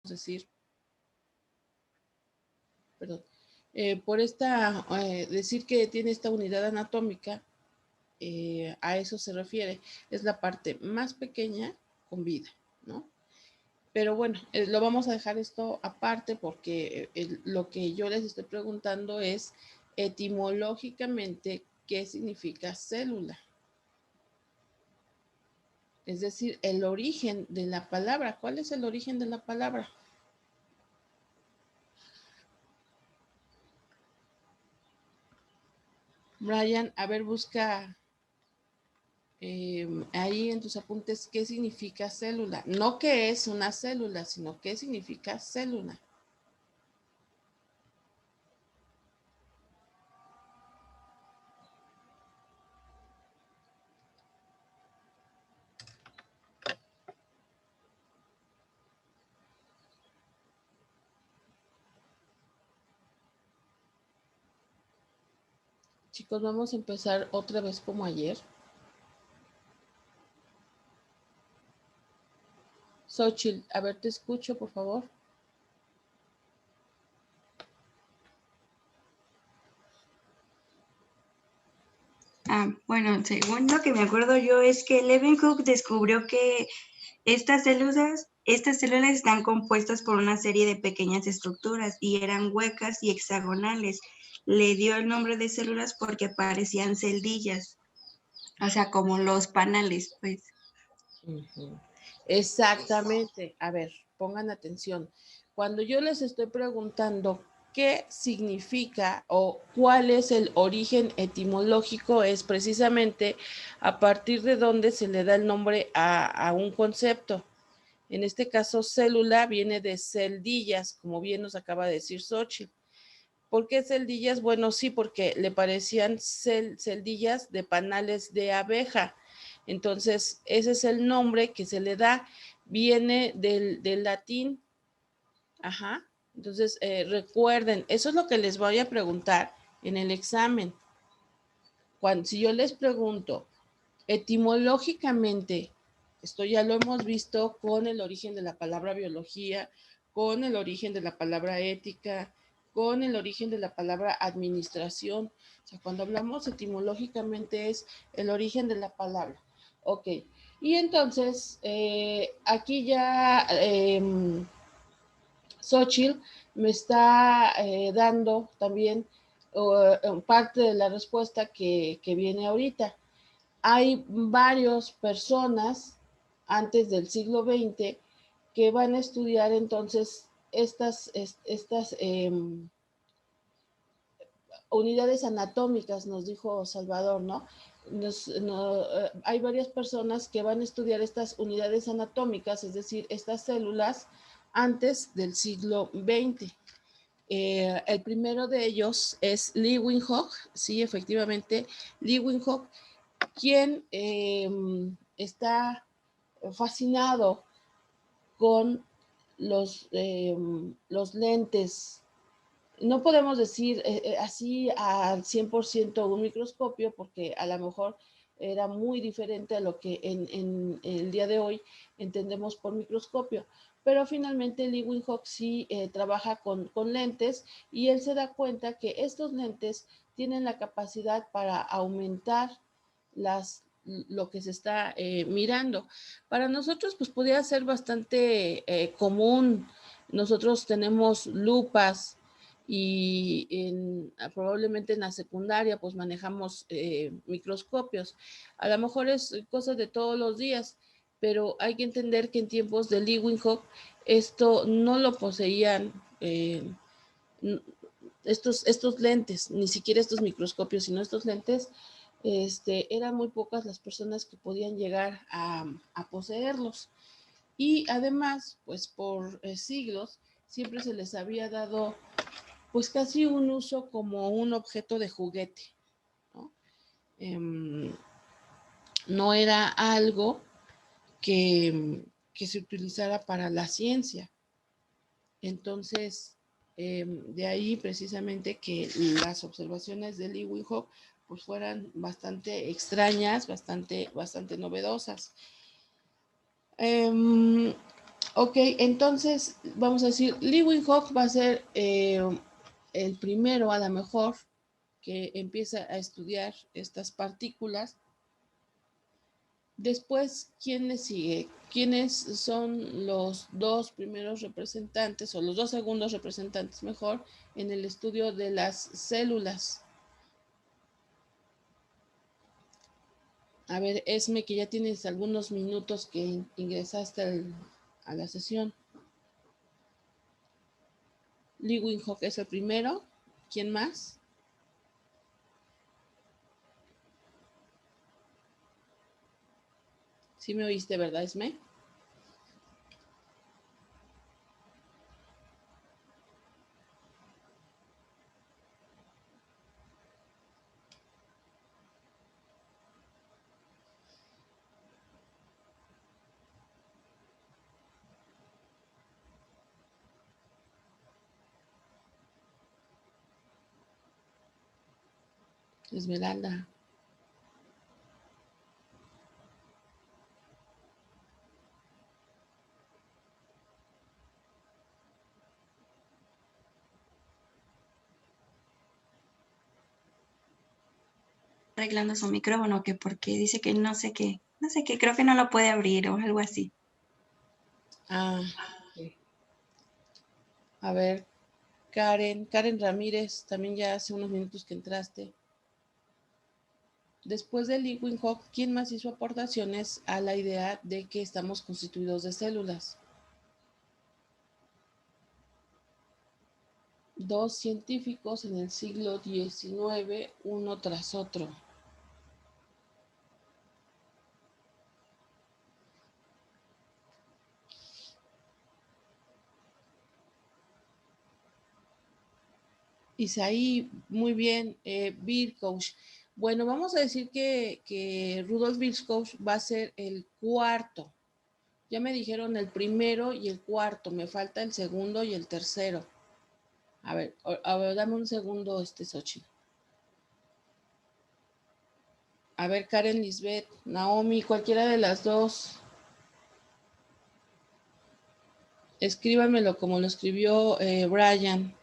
decir, perdón, por esta, decir que tiene esta unidad anatómica, a eso se refiere, es la parte más pequeña con vida, ¿no? Pero bueno, lo vamos a dejar esto aparte porque lo que yo les estoy preguntando es etimológicamente qué significa célula. Es decir, el origen de la palabra. ¿Cuál es el origen de la palabra? Brian, a ver, busca ahí en tus apuntes qué significa célula. No qué es una célula, sino qué significa célula. Chicos, vamos a empezar otra vez como ayer. Xochitl, a ver, te escucho, por favor. Bueno, según lo que me acuerdo yo es que Leeuwenhoek descubrió que estas células están compuestas por una serie de pequeñas estructuras y eran huecas y hexagonales. Le dio el nombre de células porque parecían celdillas, o sea, como los panales, pues. Exactamente. A ver, pongan atención. Cuando yo les estoy preguntando qué significa o cuál es el origen etimológico, es precisamente a partir de donde se le da el nombre a un concepto. En este caso, célula viene de celdillas, como bien nos acaba de decir Xochitl. ¿Por qué celdillas? Bueno, sí, porque le parecían celdillas de panales de abeja. Entonces, ese es el nombre que se le da, viene del latín. Ajá. Entonces, recuerden, eso es lo que les voy a preguntar en el examen. Si yo les pregunto, etimológicamente, esto ya lo hemos visto con el origen de la palabra biología, con el origen de la palabra ética, con el origen de la palabra administración. O sea, cuando hablamos etimológicamente es el origen de la palabra. Ok. Y entonces, aquí ya Xochitl me está dando también parte de la respuesta que viene ahorita. Hay varias personas antes del siglo XX que van a estudiar entonces estas unidades anatómicas, nos dijo Salvador, ¿no? Hay varias personas que van a estudiar estas unidades anatómicas, es decir, estas células, antes del siglo XX. El primero de ellos es Leeuwenhoek, sí, efectivamente, Leeuwenhoek, quien está fascinado con los lentes. No podemos decir así al 100% un microscopio, porque a lo mejor era muy diferente a lo que en el día de hoy entendemos por microscopio. Pero finalmente Leeuwenhoek sí trabaja con lentes, y él se da cuenta que estos lentes tienen la capacidad para aumentar lo que se está mirando. Para nosotros, pues podría ser bastante común. Nosotros tenemos lupas y probablemente en la secundaria pues manejamos microscopios. A lo mejor es cosa de todos los días, pero hay que entender que en tiempos de Leeuwenhoek esto no lo poseían estos lentes, ni siquiera estos microscopios, sino estos lentes. Eran muy pocas las personas que podían llegar a poseerlos. Y además, pues por siglos, siempre se les había dado pues casi un uso como un objeto de juguete, ¿no? No era algo que se utilizara para la ciencia. Entonces, de ahí precisamente que las observaciones de Leeuwenhoek pues fueran bastante extrañas, bastante novedosas. Ok, entonces vamos a decir, Leeuwenhoek va a ser el primero a lo mejor que empieza a estudiar estas partículas. Después, ¿quién le sigue? ¿Quiénes son los dos primeros representantes o los dos segundos representantes mejor en el estudio de las células? A ver, Esme, que ya tienes algunos minutos que ingresaste a la sesión. Leeuwenhoek es el primero. ¿Quién más? ¿Sí me oíste, verdad, Esme? Esmeralda. Arreglando su micrófono, que porque dice que no sé qué, creo que no lo puede abrir o algo así. Ah, ok. A ver, Karen Ramírez, también ya hace unos minutos que entraste. Después de Leeuwenhoek, ¿quién más hizo aportaciones a la idea de que estamos constituidos de células? Dos científicos en el siglo XIX, uno tras otro. Isaí, muy bien, Virchow. Bueno, vamos a decir que Rudolf Virchow va a ser el cuarto. Ya me dijeron el primero y el cuarto, me falta el segundo y el tercero. A ver, dame un segundo, Xochitl. A ver, Karen, Lisbeth, Naomi, cualquiera de las dos. Escríbanmelo como lo escribió Brian.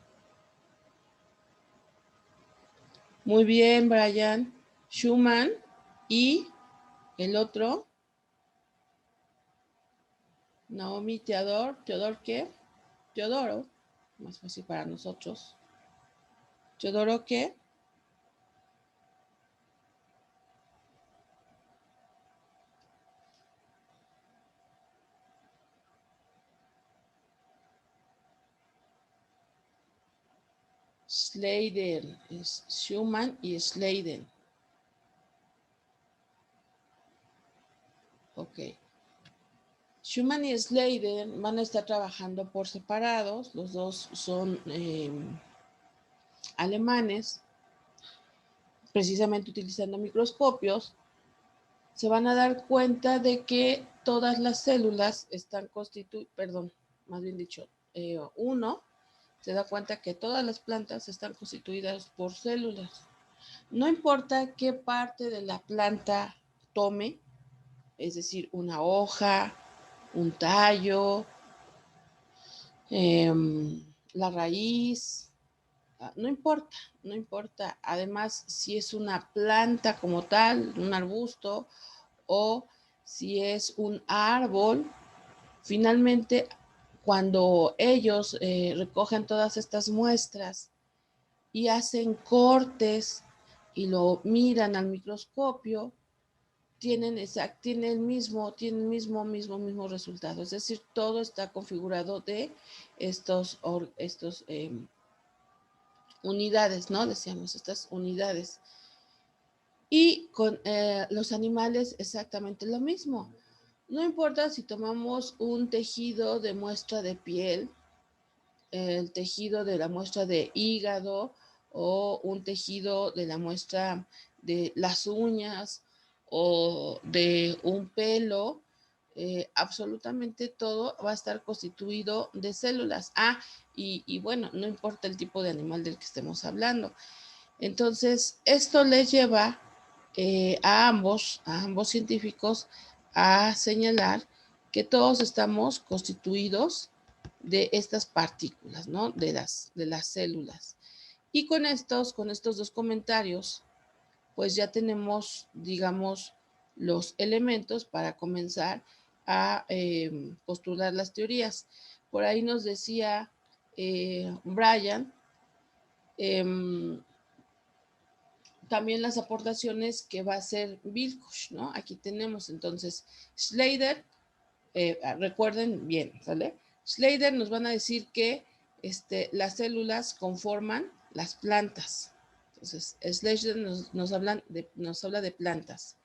Muy bien, Brian. Schumann y el otro. Naomi, ¿Teodor qué? Teodoro, más fácil para nosotros. ¿Teodoro qué? Schleiden, es Schumann y Schleiden. Ok. Schumann y Schleiden van a estar trabajando por separados, los dos son alemanes, precisamente utilizando microscopios. Se van a dar cuenta de que todas las células están constituidas, perdón, más bien dicho, uno se da cuenta que todas las plantas están constituidas por células. No importa qué parte de la planta tome, es decir, una hoja, un tallo, la raíz, no importa, no importa. Además, si es una planta como tal, un arbusto, o si es un árbol, finalmente, cuando ellos recogen todas estas muestras y hacen cortes y lo miran al microscopio, tienen el mismo resultado. Es decir, todo está configurado de estos unidades, ¿no? Decíamos, estas unidades. Y con los animales exactamente lo mismo. No importa si tomamos un tejido de muestra de piel, el tejido de la muestra de hígado o un tejido de la muestra de las uñas o de un pelo, absolutamente todo va a estar constituido de células. Y bueno, no importa el tipo de animal del que estemos hablando. Entonces, esto les lleva a ambos científicos a señalar que todos estamos constituidos de estas partículas, ¿no? De las células. Y con estos dos comentarios, pues ya tenemos, digamos, los elementos para comenzar a postular las teorías. Por ahí nos decía Brian, también las aportaciones que va a hacer Villkosh, ¿no? Aquí tenemos entonces Schleider, recuerden bien, ¿sale? Schleider nos van a decir que las células conforman las plantas. Entonces, Schleider nos habla de plantas.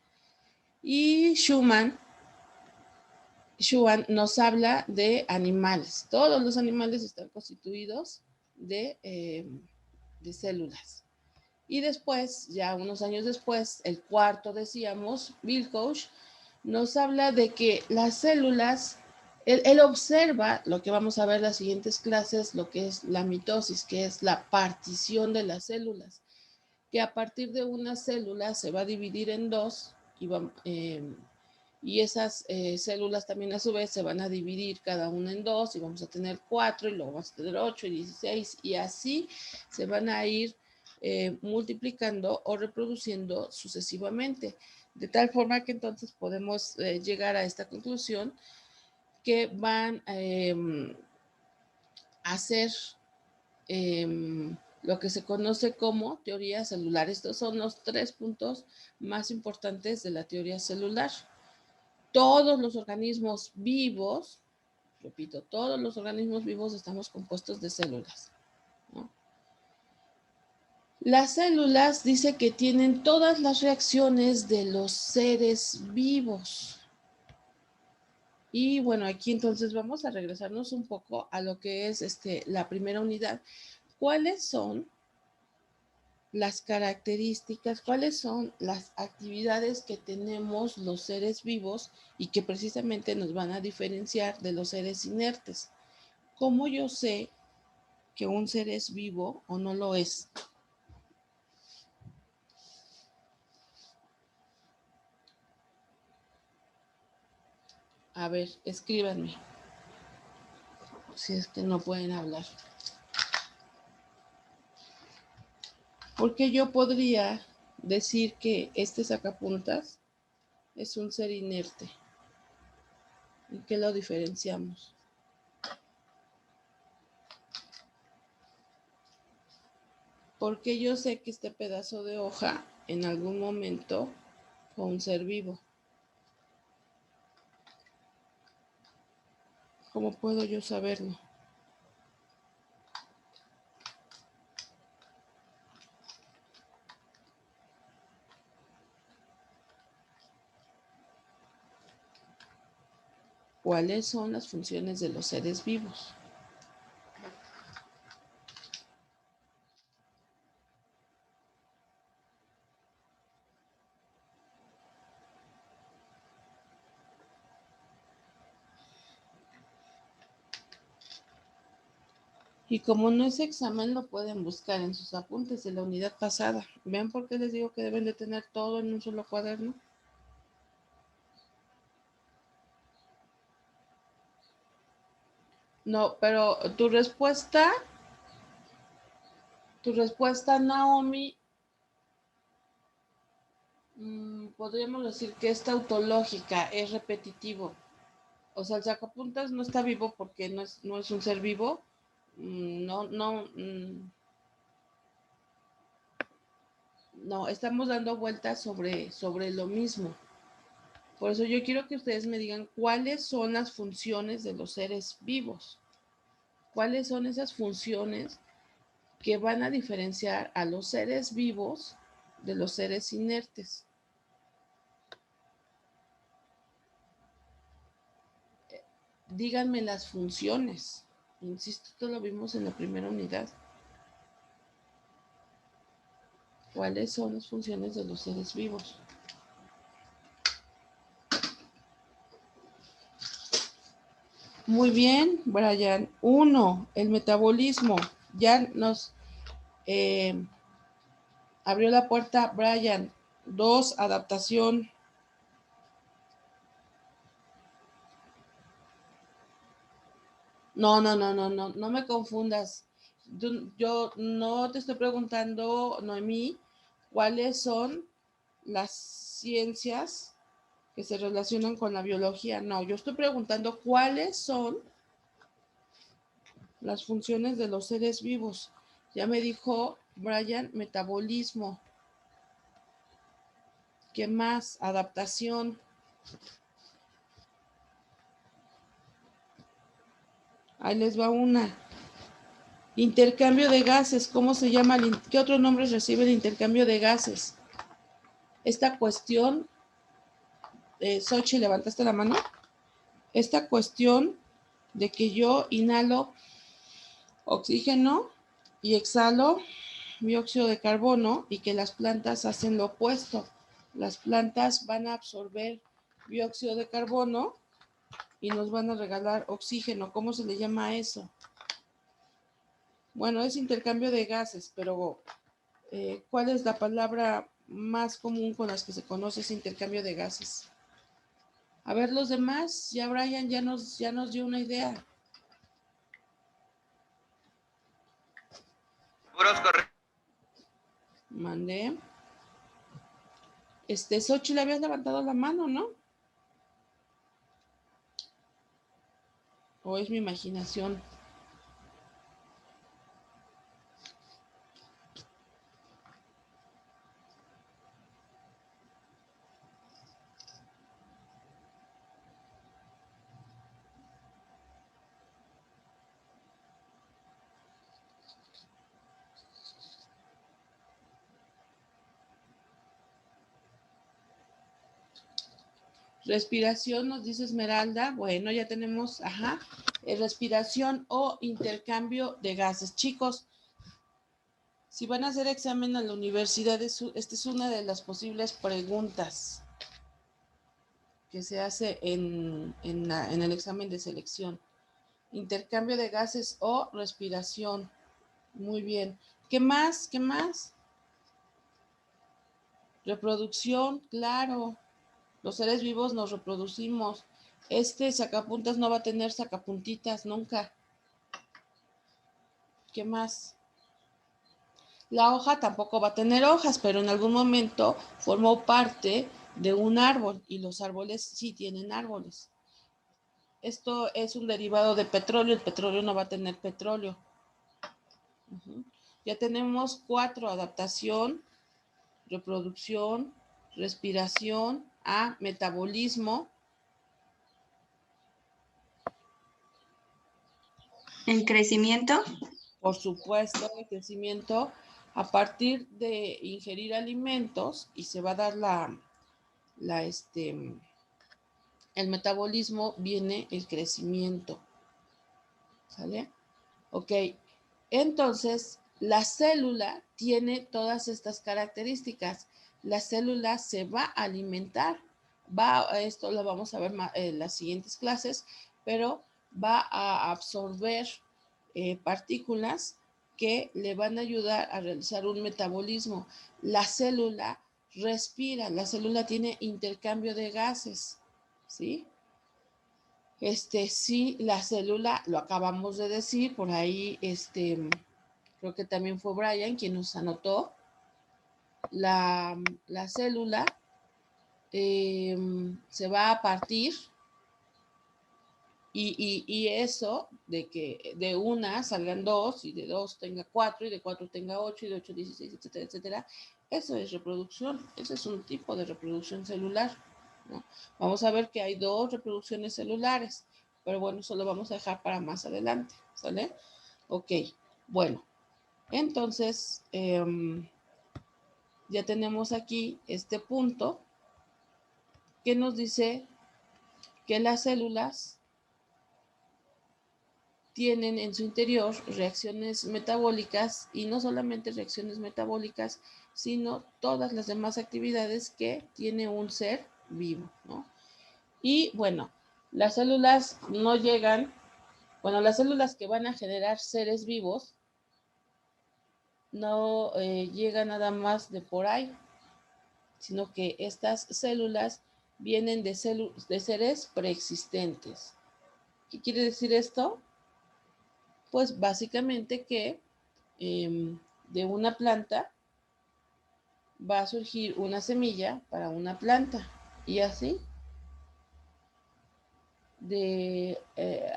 Y Schumann nos habla de animales. Todos los animales están constituidos de células. Y después, ya unos años después, el cuarto, decíamos, Villkosh, nos habla de que las células, él observa lo que vamos a ver en las siguientes clases, lo que es la mitosis, que es la partición de las células, que a partir de una célula se va a dividir en dos y esas células también a su vez se van a dividir cada una en dos y vamos a tener 4 y luego vamos a tener 8 y 16 y así se van a ir multiplicando o reproduciendo sucesivamente. De tal forma que entonces podemos llegar a esta conclusión que van a ser lo que se conoce como teoría celular. Estos son los 3 puntos más importantes de la teoría celular. Todos los organismos vivos, repito, todos los organismos vivos estamos compuestos de células, ¿no? Las células dice que tienen todas las reacciones de los seres vivos. Y bueno, aquí entonces vamos a regresarnos un poco a lo que es la primera unidad. ¿Cuáles son las características, cuáles son las actividades que tenemos los seres vivos y que precisamente nos van a diferenciar de los seres inertes? ¿Cómo yo sé que un ser es vivo o no lo es? A ver, escríbanme, si es que no pueden hablar. Porque yo podría decir que este sacapuntas es un ser inerte. ¿En qué lo diferenciamos? Porque yo sé que este pedazo de hoja en algún momento fue un ser vivo. ¿Cómo puedo yo saberlo? ¿Cuáles son las funciones de los seres vivos? Y como no es examen, lo pueden buscar en sus apuntes de la unidad pasada. ¿Ven por qué les digo que deben de tener todo en un solo cuaderno? No, pero tu respuesta, Naomi, podríamos decir que es tautológica, es repetitivo. O sea, el sacapuntas no está vivo porque no es un ser vivo. No, estamos dando vueltas sobre lo mismo. Por eso yo quiero que ustedes me digan cuáles son las funciones de los seres vivos. ¿Cuáles son esas funciones que van a diferenciar a los seres vivos de los seres inertes? Díganme las funciones. Insisto, esto lo vimos en la primera unidad. ¿Cuáles son las funciones de los seres vivos? Muy bien, Brian. 1, el metabolismo. Ya nos abrió la puerta Brian. 2, adaptación. No me confundas. Yo no te estoy preguntando, Noemí, cuáles son las ciencias que se relacionan con la biología. No, yo estoy preguntando cuáles son las funciones de los seres vivos. Ya me dijo Brian, metabolismo. ¿Qué más? Adaptación. Ahí les va una. Intercambio de gases. ¿Cómo se llama? ¿Qué otros nombres recibe el intercambio de gases? Esta cuestión, Xochitl, ¿levantaste la mano? Esta cuestión de que yo inhalo oxígeno y exhalo dióxido de carbono y que las plantas hacen lo opuesto. Las plantas van a absorber dióxido de carbono y nos van a regalar oxígeno. ¿Cómo se le llama a eso? Bueno, es intercambio de gases, pero ¿cuál es la palabra más común con las que se conoce ese intercambio de gases? A ver, los demás, ya Brian ya nos dio una idea. Mandé. Xochitl, le habías levantado la mano, ¿no? ¿O es mi imaginación? Respiración, nos dice Esmeralda. Bueno, ya tenemos, respiración o intercambio de gases. Chicos, si van a hacer examen a la universidad, esta es una de las posibles preguntas que se hace en el examen de selección. Intercambio de gases o respiración. Muy bien. ¿Qué más? ¿Qué más? Reproducción, claro. Los seres vivos nos reproducimos. Sacapuntas no va a tener sacapuntitas nunca. ¿Qué más? La hoja tampoco va a tener hojas, pero en algún momento formó parte de un árbol y los árboles sí tienen árboles. Esto es un derivado de petróleo, el petróleo no va a tener petróleo. Ya tenemos 4: adaptación, reproducción, respiración, metabolismo. ¿El crecimiento? Por supuesto, el crecimiento a partir de ingerir alimentos y se va a dar el metabolismo, viene el crecimiento. ¿Sale? Ok, entonces la célula tiene todas estas características. La célula se va a alimentar, esto lo vamos a ver en las siguientes clases, pero va a absorber partículas que le van a ayudar a realizar un metabolismo. La célula respira, la célula tiene intercambio de gases, ¿sí? Sí, la célula, lo acabamos de decir, por ahí, creo que también fue Brian quien nos anotó, la célula se va a partir y eso de que de una salgan 2 y de 2 tenga 4 y de 4 tenga 8 y de 8 16, etcétera, etcétera, eso es reproducción, ese es un tipo de reproducción celular, ¿no? Vamos a ver que hay 2 reproducciones celulares, pero bueno, eso lo vamos a dejar para más adelante, ¿sale? Ok, bueno, entonces ya tenemos aquí este punto que nos dice que las células tienen en su interior reacciones metabólicas y no solamente reacciones metabólicas, sino todas las demás actividades que tiene un ser vivo, ¿no? Y bueno, las células no llegan, las células que van a generar seres vivos no llegan nada más de por ahí, sino que estas células vienen de seres preexistentes. ¿Qué quiere decir esto? Pues básicamente que de una planta va a surgir una semilla para una planta y así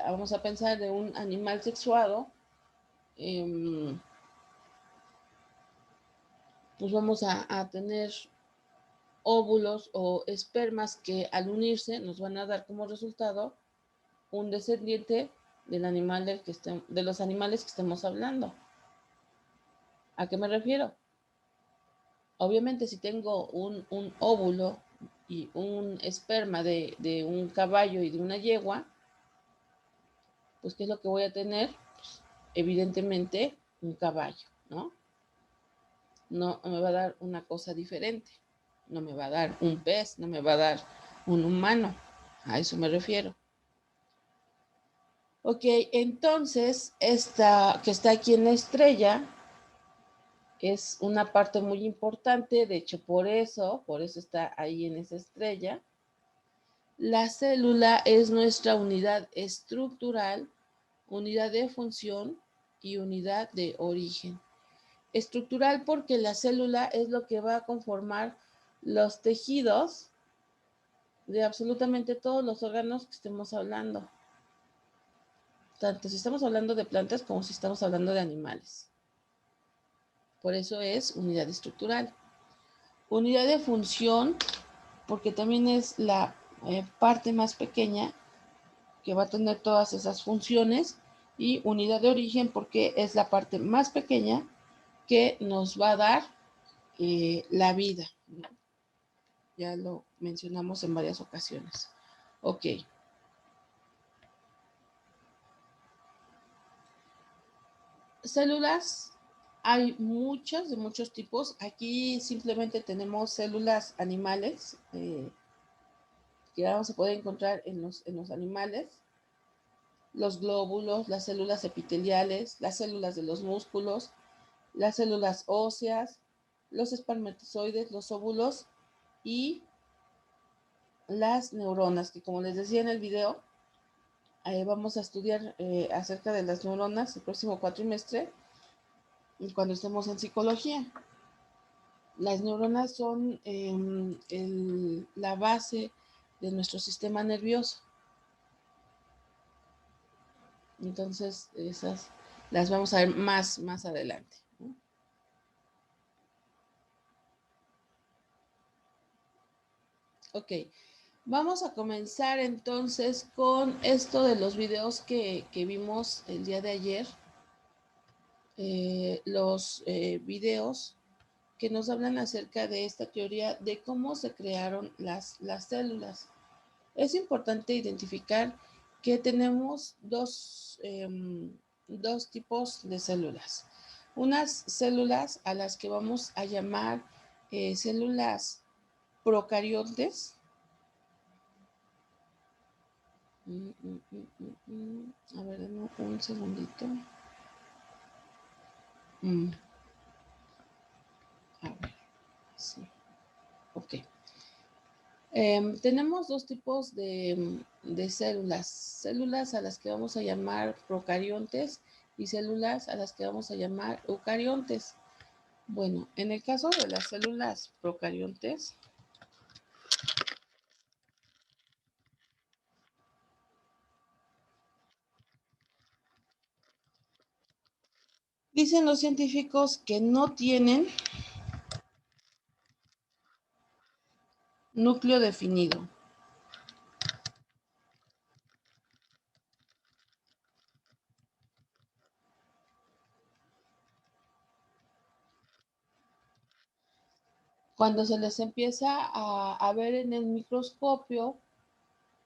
vamos a pensar de un animal sexuado, pues vamos a tener óvulos o espermas que al unirse nos van a dar como resultado un descendiente del animal de los animales que estemos hablando. ¿A qué me refiero? Obviamente si tengo un óvulo y un esperma de un caballo y de una yegua, pues ¿qué es lo que voy a tener? Pues, evidentemente un caballo, ¿no? No me va a dar una cosa diferente. No me va a dar un pez, no me va a dar un humano. A eso me refiero. Ok, entonces esta que está aquí en la estrella es una parte muy importante, de hecho por eso está ahí en esa estrella. La célula es nuestra unidad estructural, unidad de función y unidad de origen. Estructural porque la célula es lo que va a conformar los tejidos de absolutamente todos los órganos que estemos hablando. Tanto si estamos hablando de plantas como si estamos hablando de animales. Por eso es unidad estructural. Unidad de función, porque también es la parte más pequeña que va a tener todas esas funciones. Y unidad de origen, porque es la parte más pequeña que nos va a dar la vida. Ya lo mencionamos en varias ocasiones. Ok. Células, hay muchas, de muchos tipos. Aquí simplemente tenemos células animales que vamos a poder encontrar en los animales. Los glóbulos, las células epiteliales, las células de los músculos, las células óseas, los espermatozoides, los óvulos y las neuronas, que como les decía en el video, vamos a estudiar acerca de las neuronas el próximo cuatrimestre cuando estemos en psicología. Las neuronas son la base de nuestro sistema nervioso. Entonces, esas las vamos a ver más adelante, ¿no? Ok, vamos a comenzar entonces con esto de los videos que vimos el día de ayer. Los videos que nos hablan acerca de esta teoría de cómo se crearon las células. Es importante identificar que tenemos dos tipos de células. Unas células a las que vamos a llamar células procariontes. A ver, un segundito. A ver, sí. Ok. Tenemos dos tipos de células. Células a las que vamos a llamar procariontes y células a las que vamos a llamar eucariontes. Bueno, en el caso de las células procariontes, dicen los científicos que no tienen núcleo definido. Cuando se les empieza a ver en el microscopio,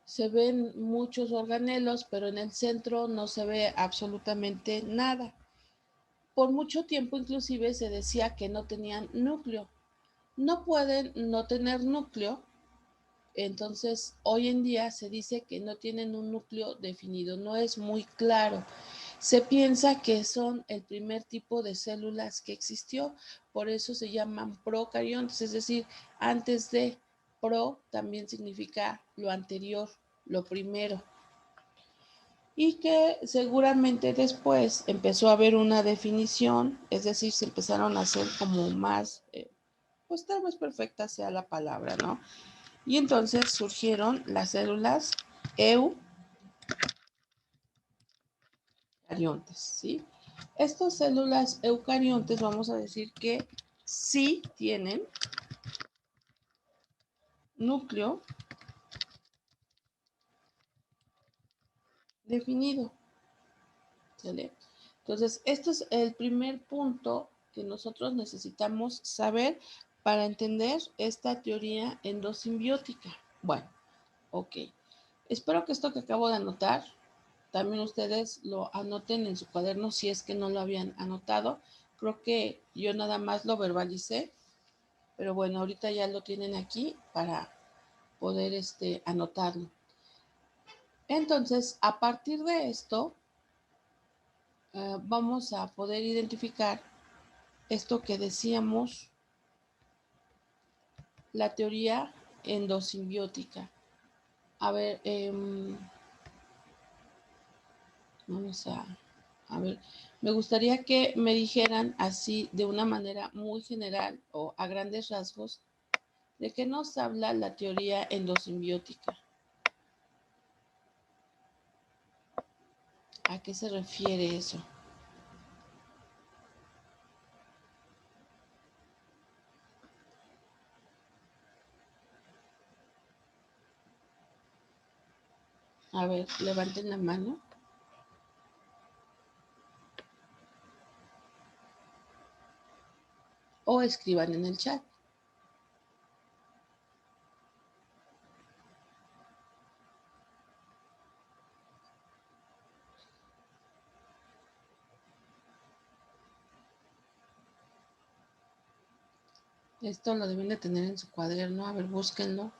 se ven muchos organelos, pero en el centro no se ve absolutamente nada. Por mucho tiempo inclusive se decía que no tenían núcleo. No pueden no tener núcleo, entonces hoy en día se dice que no tienen un núcleo definido, no es muy claro. Se piensa que son el primer tipo de células que existió, por eso se llaman procariontes, es decir, antes de pro también significa lo anterior, lo primero. y que seguramente después empezó a haber una definición, es decir, se empezaron a hacer como más, pues tal vez perfecta sea la palabra, ¿no? Y entonces surgieron las células eucariontes, ¿sí? Estas células eucariontes vamos a decir que sí tienen núcleo definido, ¿sale? Entonces, este es el primer punto que nosotros necesitamos saber para entender esta teoría endosimbiótica. Bueno, ok. Espero que esto que acabo de anotar, también ustedes lo anoten en su cuaderno si es que no lo habían anotado. Creo que yo nada más lo verbalicé, pero bueno, ahorita ya lo tienen aquí para poder anotarlo. Entonces, a partir de esto, vamos a poder identificar esto que decíamos, la teoría endosimbiótica. A ver, vamos a ver, me gustaría que me dijeran así de una manera muy general o a grandes rasgos de qué nos habla la teoría endosimbiótica. ¿A qué se refiere eso? A ver, levanten la mano. O escriban en el chat. Esto lo deben de tener en su cuaderno. A ver, búsquenlo.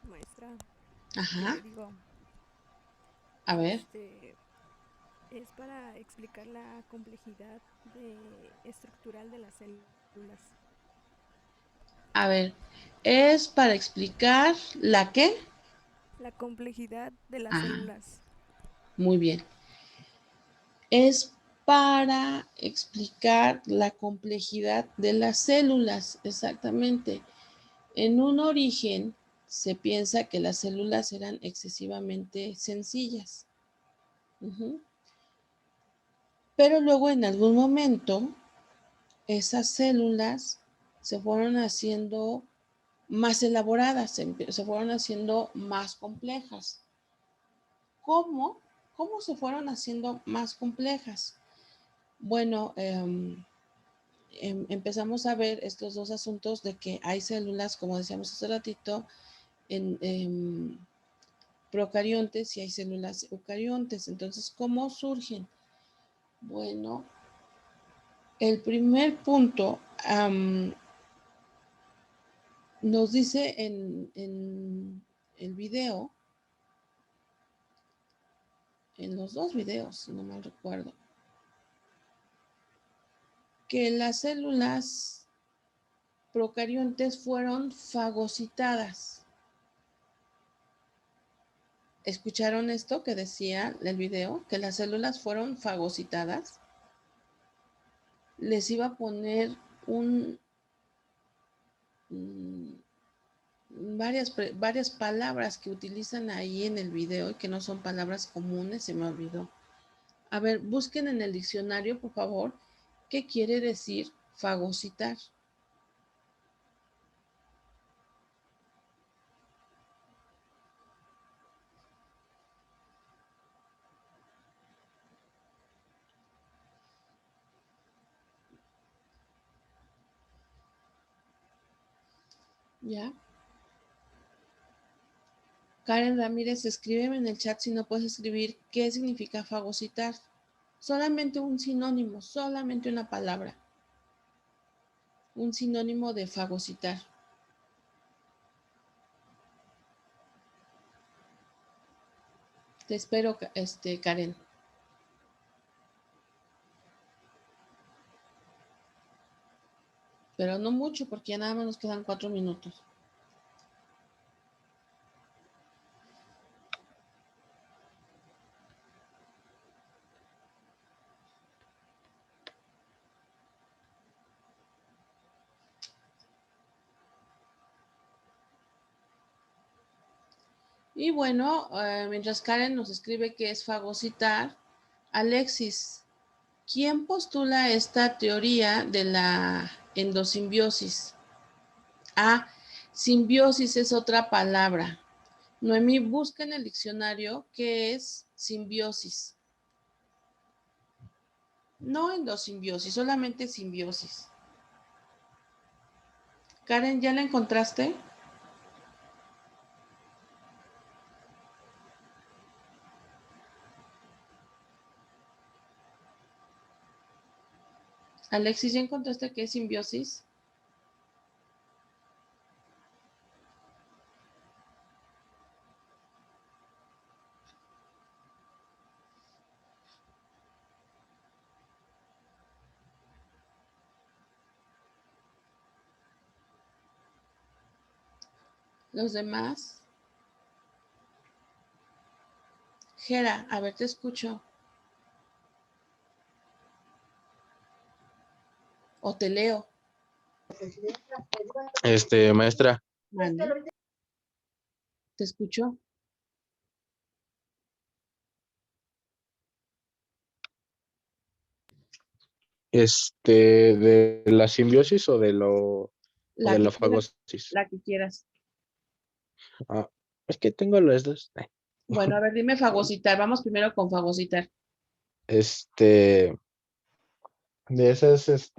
Maestra, Ajá. digo, A ver. es para explicar la complejidad estructural de las células. A ver. Es para explicar la qué. La complejidad de las Ajá. células. Muy bien. Es para explicar la complejidad de las células, exactamente. En un origen se piensa que las células eran excesivamente sencillas. Pero luego en algún momento esas células se fueron haciendo más elaboradas, se fueron haciendo más complejas. ¿Cómo? ¿Cómo se fueron haciendo más complejas? Bueno, empezamos a ver estos dos asuntos de que hay células, como decíamos hace ratito, en procariontes y hay células eucariontes. Entonces, ¿cómo surgen? Bueno, el primer punto nos dice en el video, en los dos videos, si no mal recuerdo, que las células procariontes fueron fagocitadas. ¿Escucharon esto que decía el video? Que las células fueron fagocitadas. Les iba a poner varias palabras que utilizan ahí en el video y que no son palabras comunes, se me olvidó. A ver, busquen en el diccionario, por favor, qué quiere decir fagocitar. ¿Ya? Karen Ramírez, escríbeme en el chat si no puedes escribir qué significa fagocitar. Solamente un sinónimo, solamente una palabra. Un sinónimo de fagocitar. Te espero, Karen. pero no mucho porque ya nada más nos quedan 4 minutos. Y bueno, mientras Karen nos escribe que es fagocitar, Alexis, ¿quién postula esta teoría de la endosimbiosis? Ah, simbiosis es otra palabra. Noemí, busca en el diccionario qué es simbiosis. No endosimbiosis, solamente simbiosis. Karen, ¿ya la encontraste? Alexis, ¿ya encontraste qué es simbiosis? ¿Los demás? Jera, a ver, te escucho. O te leo. Maestra, Mande. ¿Te escucho? ¿de la simbiosis o de La la que quieras. fagosis? La que quieras. Ah, es que tengo las dos. Bueno, a ver, dime fagocitar. Vamos primero con fagocitar. De esas,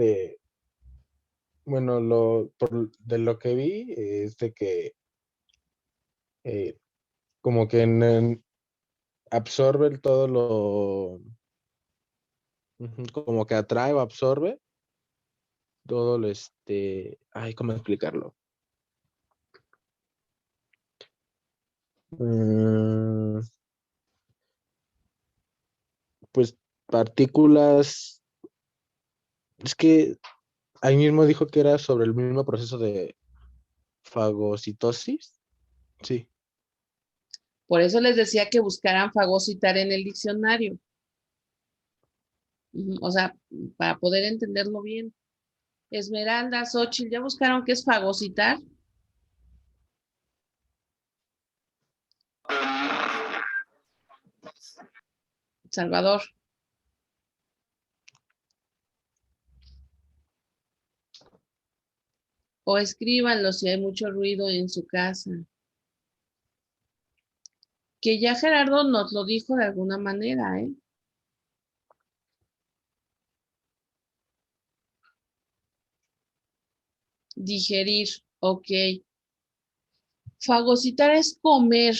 bueno, de lo que vi es de que eh, como que absorbe todo como que atrae o absorbe todo lo, ay, ¿cómo explicarlo? Mm, pues partículas, es que ahí mismo dijo que era sobre el mismo proceso de fagocitosis. Sí. Por eso les decía que buscaran fagocitar en el diccionario. O sea, para poder entenderlo bien. Esmeralda, Xochitl, ¿ya buscaron qué es fagocitar? Salvador. O escríbanlo si hay mucho ruido en su casa. Que ya Gerardo nos lo dijo de alguna manera, ¿eh? Digerir, ok. Fagocitar es comer.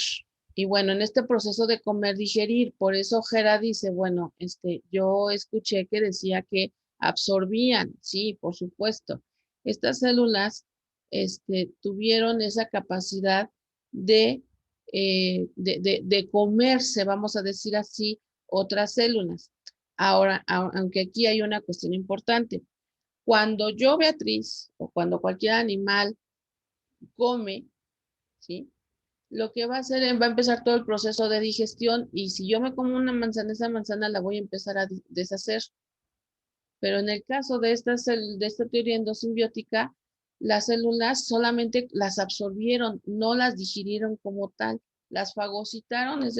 Y bueno, en este proceso de comer, digerir, por eso Gera dice, bueno, yo escuché que decía que absorbían, sí, por supuesto. Estas células, tuvieron esa capacidad de comerse, vamos a decir así, otras células. Ahora, aunque aquí hay una cuestión importante. Cuando yo, Beatriz, o cuando cualquier animal come, ¿sí? Lo que va a hacer va a empezar todo el proceso de digestión y si yo me como una manzana, esa manzana la voy a empezar a deshacer. Pero en el caso de de esta teoría endosimbiótica, las células solamente las absorbieron, no las digirieron como tal, las fagocitaron, es decir,